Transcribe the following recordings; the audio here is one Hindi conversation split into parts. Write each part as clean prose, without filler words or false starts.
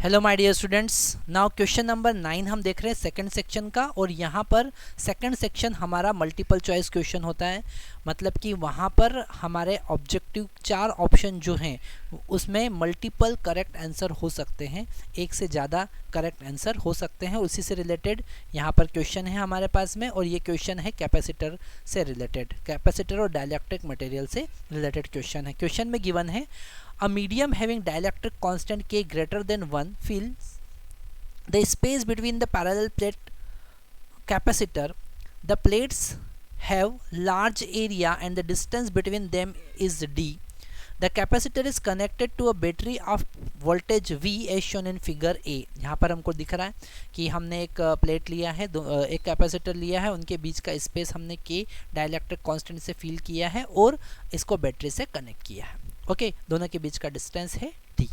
Hello my dear students, now question number 9 हम देख रहे हैं सेकंड सेक्शन का। और यहाँ पर सेकंड सेक्शन हमारा मल्टीपल चॉइस क्वेश्चन होता है। मतलब कि वहाँ पर हमारे ऑब्जेक्टिव 4 ऑप्शन जो हैं उसमें मल्टीपल करेक्ट आंसर हो सकते हैं, एक से ज़्यादा करेक्ट आंसर हो सकते हैं। उसी से रिलेटेड यहाँ पर क्वेश्चन है हमारे पास में, और ये क्वेश्चन है कैपेसिटर से रिलेटेड, कैपेसिटर और डाइलेक्ट्रिक मटेरियल से रिलेटेड क्वेश्चन है। क्वेश्चन में गिवन है a medium having dielectric constant K greater than 1 fills the space between the parallel plate capacitor. The plates have large area and the distance between them is D. The capacitor is connected to a battery of voltage V as shown in figure A. यहाँ पर हमको दिख रहा है कि हमने एक प्लेट लिया है, एक कैपेसिटर लिया है, उनके बीच का स्पेस हमने K डाइलेक्ट्रिक कांस्टेंट से फिल किया है और इसको बैटरी से कनेक्ट किया है। ओके, दोनों के बीच का डिस्टेंस है D.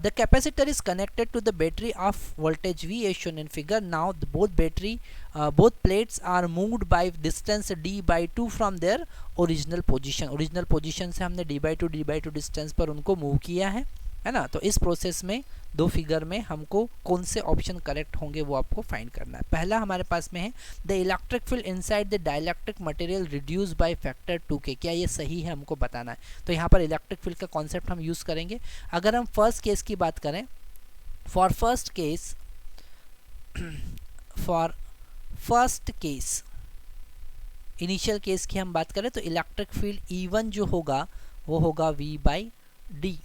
The capacitor is connected to the battery of voltage V as shown in figure. Now both plates are moved by distance D by 2 from their original position. Original position से हमने D by 2 डिस्टेंस पर उनको मूव किया है ना। तो इस प्रोसेस में दो फिगर में हमको कौन से ऑप्शन करेक्ट होंगे वो आपको फाइंड करना है। पहला हमारे पास में है the electric field inside the dielectric material reduce by factor 2k। क्या ये सही है, हमको बताना है। तो यहाँ पर इलेक्ट्रिक फील्ड का कॉन्सेप्ट हम यूज़ करेंगे। अगर हम फर्स्ट केस की बात करें, for first case initial case की हम बात करें तो इलेक्ट्रिक फील्ड E1 जो होगा वो होगा V बाई डी।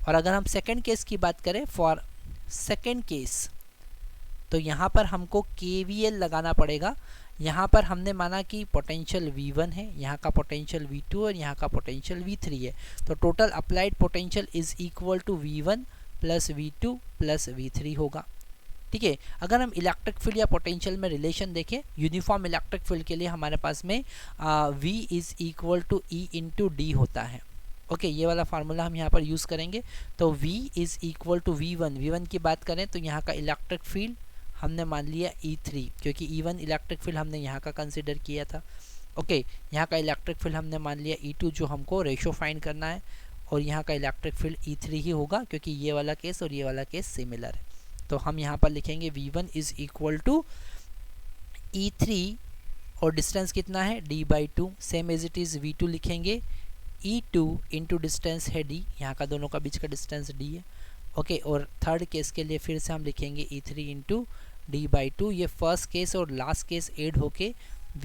और अगर हम सेकेंड केस की बात करें, फॉर सेकेंड केस, तो यहाँ पर हमको KVL लगाना पड़ेगा। यहाँ पर हमने माना कि पोटेंशियल V1 है, यहाँ का पोटेंशियल V2 और यहाँ का पोटेंशियल V3 है। तो total applied potential is equal to V1 plus V2 plus V3 होगा। ठीक है। अगर हम इलेक्ट्रिक फील्ड या पोटेंशियल में रिलेशन देखें, यूनिफॉर्म इलेक्ट्रिक फील्ड के लिए हमारे पास में V is equal to E into D होता है। ओके, ये वाला फार्मूला हम यहाँ पर यूज़ करेंगे। तो V is equal to V1 की बात करें तो यहाँ का इलेक्ट्रिक फील्ड हमने मान लिया E3, क्योंकि E1 इलेक्ट्रिक फील्ड हमने यहाँ का कंसिडर किया था। ओके, यहाँ का इलेक्ट्रिक फील्ड हमने मान लिया E2 जो हमको रेशो फाइंड करना है, और यहाँ का इलेक्ट्रिक फील्ड E3 ही होगा क्योंकि ये वाला केस और ये वाला केस सिमिलर है। तो हम यहाँ पर लिखेंगे V1 is equal to E3 और डिस्टेंस कितना है D by 2, same as it is V2 लिखेंगे E2 इंटू डिस्टेंस है D, यहाँ का दोनों का बीच का डिस्टेंस D है। ओके, और थर्ड केस के लिए फिर से हम लिखेंगे E3 इंटू डी बाई 2। ये फर्स्ट केस और लास्ट केस एड होके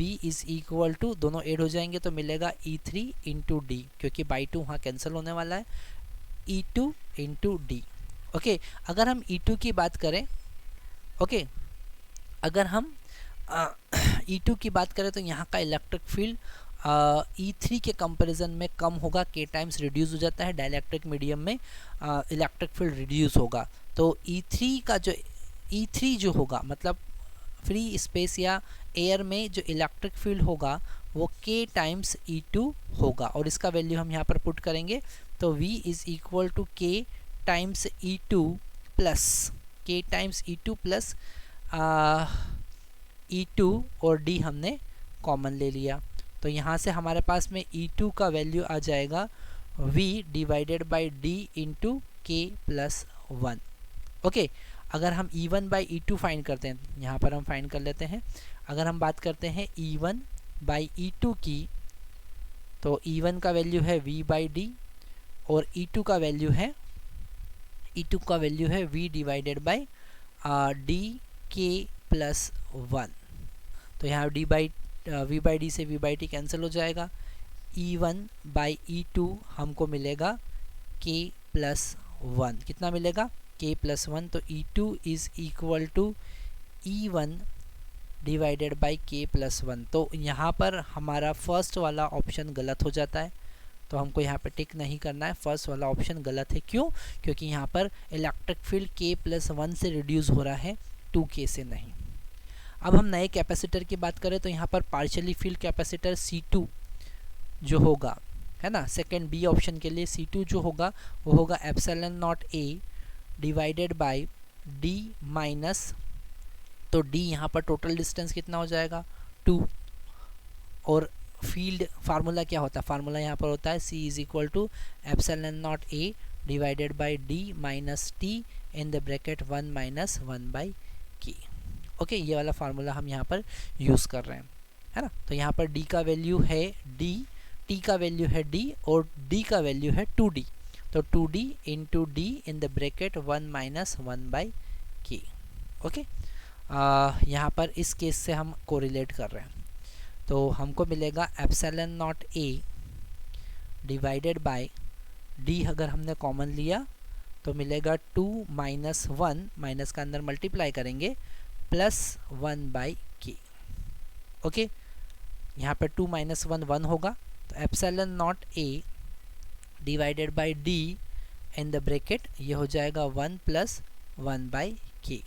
V इज़ इक्वल टू, दोनों एड हो जाएंगे तो मिलेगा E3 इंटू डी, क्योंकि बाई 2 वहाँ कैंसिल होने वाला है, E2 इंटू डी। ओके, अगर हम E2 की बात करें, ओके, अगर हम E2 की बात करें तो यहाँ का इलेक्ट्रिक फील्ड E3 के कंपैरिजन में कम होगा, K टाइम्स रिड्यूस हो जाता है। डाइलेक्ट्रिक मीडियम में इलेक्ट्रिक फील्ड रिड्यूस होगा। तो E3 जो होगा, मतलब फ्री स्पेस या एयर में जो इलेक्ट्रिक फील्ड होगा वो K टाइम्स E2 होगा, और इसका वैल्यू हम यहाँ पर पुट करेंगे। तो V is equal to K times E2 plus K times E2 plus E2 और D हमने कॉमन ले लिया। तो यहाँ से हमारे पास में E2 का वैल्यू आ जाएगा V divided by D into K plus 1। Okay, अगर हम E1 बाई E2 फाइंड करते हैं, यहाँ पर हम फाइंड कर लेते हैं। अगर हम बात करते हैं E1 बाई E2 की, तो E1 का वैल्यू है V बाई D और E2 का वैल्यू है V divided by D K plus 1। तो यहाँ V बाई डी से V बाई टी कैंसिल हो जाएगा। E1 बाई E2 हमको मिलेगा K प्लस 1। कितना मिलेगा? K plus 1। तो E2 is equal to E1 divided by K plus 1। तो यहाँ पर हमारा फर्स्ट वाला ऑप्शन गलत हो जाता है, तो हमको यहाँ पे टिक नहीं करना है। फर्स्ट वाला ऑप्शन गलत है। क्यों? क्योंकि यहाँ पर इलेक्ट्रिक फील्ड K प्लस 1 से रिड्यूस हो रहा है, 2K से नहीं। अब हम नए कैपेसिटर की बात करें तो यहाँ पर पार्शियली फील्ड कैपेसिटर C2 जो होगा, है ना, सेकेंड बी ऑप्शन के लिए C2 जो होगा वो होगा epsilon not A divided by D minus, तो D यहाँ पर टोटल डिस्टेंस कितना हो जाएगा 2, और फील्ड फार्मूला क्या होता है? फार्मूला यहाँ पर होता है C is equal to epsilon not A divided by D minus T in the bracket 1 minus 1 by K. Okay, ये वाला फार्मूला हम यहाँ पर यूज़ कर रहे हैं, है ना। तो यहाँ पर डी का वैल्यू है डी, टी का वैल्यू है डी और डी का वैल्यू है 2d। तो 2d into D in the bracket 1 minus 1 by K. Okay, यहाँ पर इस केस से हम कोरिलेट कर रहे हैं, तो हमको मिलेगा epsilon not a divided by D, अगर हमने कॉमन लिया तो मिलेगा 2 माइनस 1, माइनस का अंदर मल्टीप्लाई करेंगे, प्लस 1 बाई के। ओके, यहाँ पर 2 माइनस 1 1 होगा, तो epsilon not a divided by D in the bracket ये हो जाएगा 1 प्लस 1 बाई के।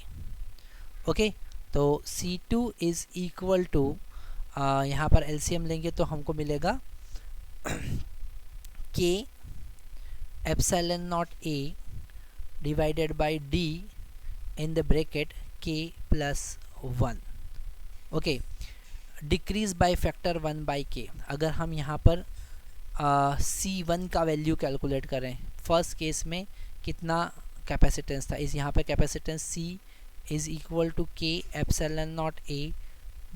ओके, तो C2 इज़ इक्वल टू, यहाँ पर LCM लेंगे तो हमको मिलेगा K epsilon not A divided by D in the bracket K plus 1। Okay, decrease by factor 1 by K. अगर हम यहाँ पर C1 का वैल्यू कैलकुलेट करें, फर्स्ट केस में कितना कैपेसिटेंस था, इस यहाँ पर capacitance C is equal to K epsilon not A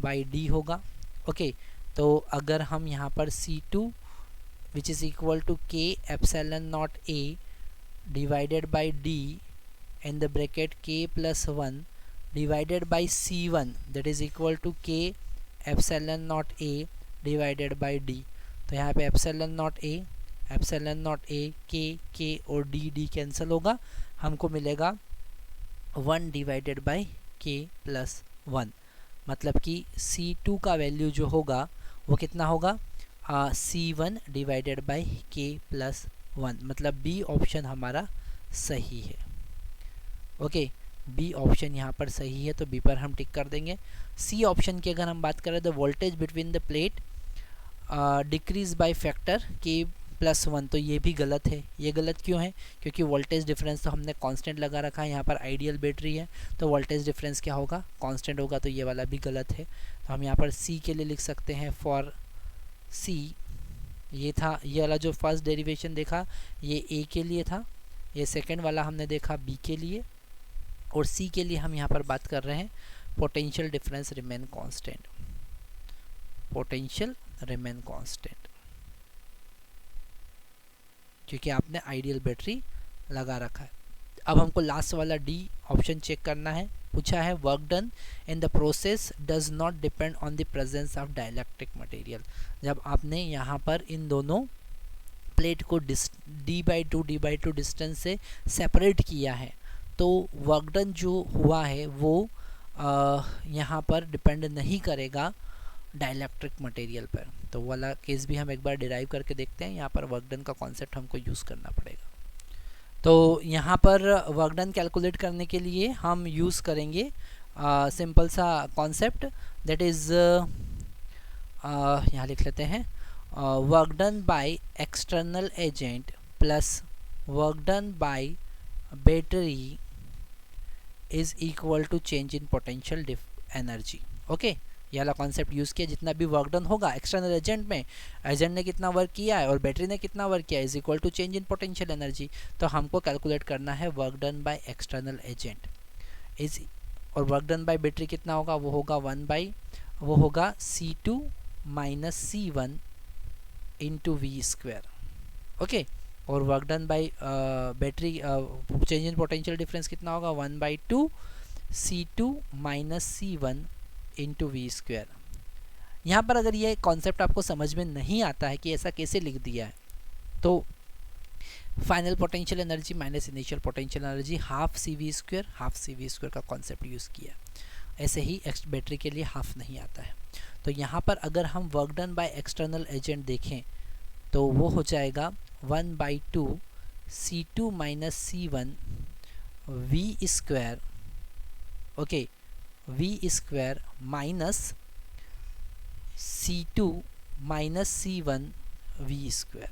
by D होगा। ओके, तो अगर हम यहाँ पर C2 which is equal to K epsilon not A divided by D in the bracket K plus 1 divided by C1 that is equal to K epsilon not A divided by D। तो यहाँ पे एप्सिलॉन नॉट A K और D कैंसिल होगा, हमको मिलेगा 1 डिवाइडेड बाई K प्लस 1। मतलब कि C2 का वैल्यू जो होगा वो कितना होगा, C1 divided by K plus 1। मतलब बी ऑप्शन हमारा सही है। ओके, बी ऑप्शन यहाँ पर सही है, तो बी पर हम टिक कर देंगे। सी ऑप्शन की अगर हम बात करें, the voltage between the plate decrease by factor K plus 1, तो ये भी गलत है। ये गलत क्यों है, क्योंकि वोल्टेज डिफरेंस तो हमने कांस्टेंट लगा रखा है, यहाँ पर आइडियल बैटरी है तो वोल्टेज डिफरेंस क्या होगा, कांस्टेंट होगा, तो ये वाला भी गलत है। तो हम यहाँ पर सी के लिए लिख सकते हैं, फॉर सी ये था, ये वाला जो फर्स्ट डेरिवेशन देखा ये ए के लिए था, ये सेकेंड वाला हमने देखा बी के लिए, और सी के लिए हम यहाँ पर बात कर रहे हैं potential difference remain constant, potential remain constant, क्योंकि आपने आइडियल बैटरी लगा रखा है। अब हमको लास्ट वाला डी ऑप्शन चेक करना है। पूछा है work done in the process does not depend on the presence of dielectric material. जब आपने यहाँ पर इन दोनों प्लेट को डी बाई टू डिस्टेंस से सेपरेट किया है, तो वर्क डन जो हुआ है वो यहाँ पर डिपेंड नहीं करेगा डाइलेक्ट्रिक मटेरियल पर। तो वाला केस भी हम एक बार डिराइव करके देखते हैं। यहाँ पर वर्क डन का कॉन्सेप्ट हमको यूज़ करना पड़ेगा। तो यहाँ पर वर्क डन कैलकुलेट करने के लिए हम यूज़ करेंगे सिंपल सा कॉन्सेप्ट, दैट इज़ यहाँ लिख लेते हैं, work done by external agent plus work done by battery is equal to change in potential energy. Okay, ये वाला कॉन्सेप्ट यूज़ किया, जितना भी वर्क डन होगा एक्सटर्नल एजेंट में, एजेंट ने कितना वर्क किया है और बैटरी ने कितना वर्क किया है, is equal to change in potential energy. तो हमको कैलकुलेट करना है work done by external agent is, और वर्क डन बाय बैटरी कितना होगा, वो होगा C2 minus C1 into V square. Okay, और work done by battery change in potential difference कितना होगा, 1/2 C2 minus C1 into V square. यहाँ पर अगर ये कॉन्सेप्ट आपको समझ में नहीं आता है कि ऐसा कैसे लिख दिया है, तो final potential energy minus initial potential energy half CV² का कॉन्सेप्ट यूज़ किया। ऐसे ही बैटरी के लिए हाफ नहीं आता है। तो यहाँ पर अगर हम work done by external agent देखें तो वो हो जाएगा 1/2 C2 minus C1 V square. Okay, V square minus C2 minus C1 V square.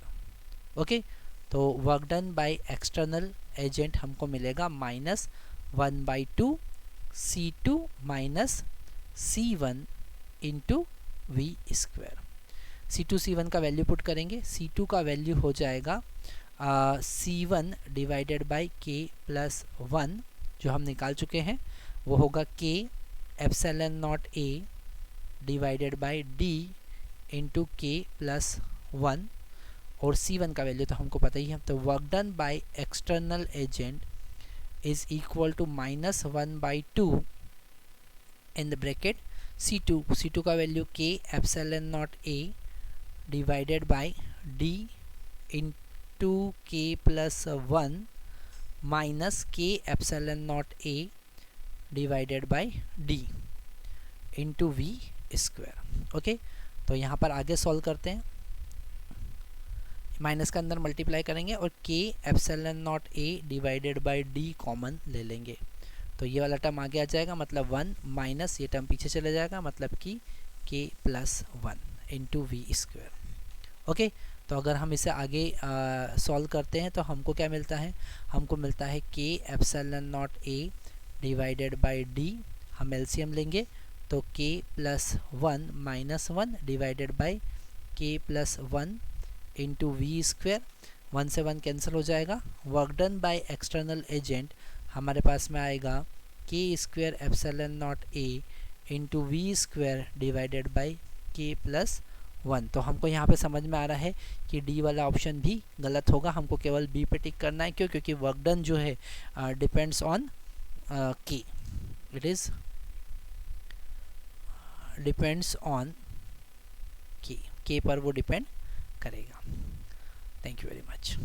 Okay, तो work done by external agent हमको मिलेगा minus 1/2 C2 minus C1 into V square. C2 C1 का वैल्यू पुट करेंगे, C2 का वैल्यू हो जाएगा C1 divided by K plus 1 जो हम निकाल चुके हैं वो होगा K epsilon not A divided by D into K plus 1 और C1 का वैल्यू तो हमको पता ही है। तो work done by external agent is equal to -1/2 in the bracket C2 का value K epsilon not A divided by D into K plus 1 minus K epsilon not A divided by D into V square. Okay, तो यहाँ पर आगे सॉल्व करते हैं। माइनस का अंदर मल्टीप्लाई करेंगे और K epsilon not A divided by D common ले लेंगे तो ये वाला टर्म आगे आ जाएगा, मतलब 1 माइनस ये टर्म पीछे चले जाएगा, मतलब कि K plus 1 into V square. Okay, तो अगर हम इसे आगे सॉल्व करते हैं तो हमको क्या मिलता है, हमको मिलता है K epsilon not A divided by D। हम एलसीएम लेंगे तो K plus 1 minus 1 divided by K plus 1 into V square. 1 से 1 कैंसिल हो जाएगा। Work done by external agent हमारे पास में आएगा K square epsilon not A into V square divided by K plus 1। तो हमको यहाँ पे समझ में आ रहा है कि डी वाला ऑप्शन भी गलत होगा, हमको केवल बी पे टिक करना है। क्यों? क्योंकि वर्क डन जो है depends on K, it is depends on K पर वो डिपेंड करेगा। Thank you very much.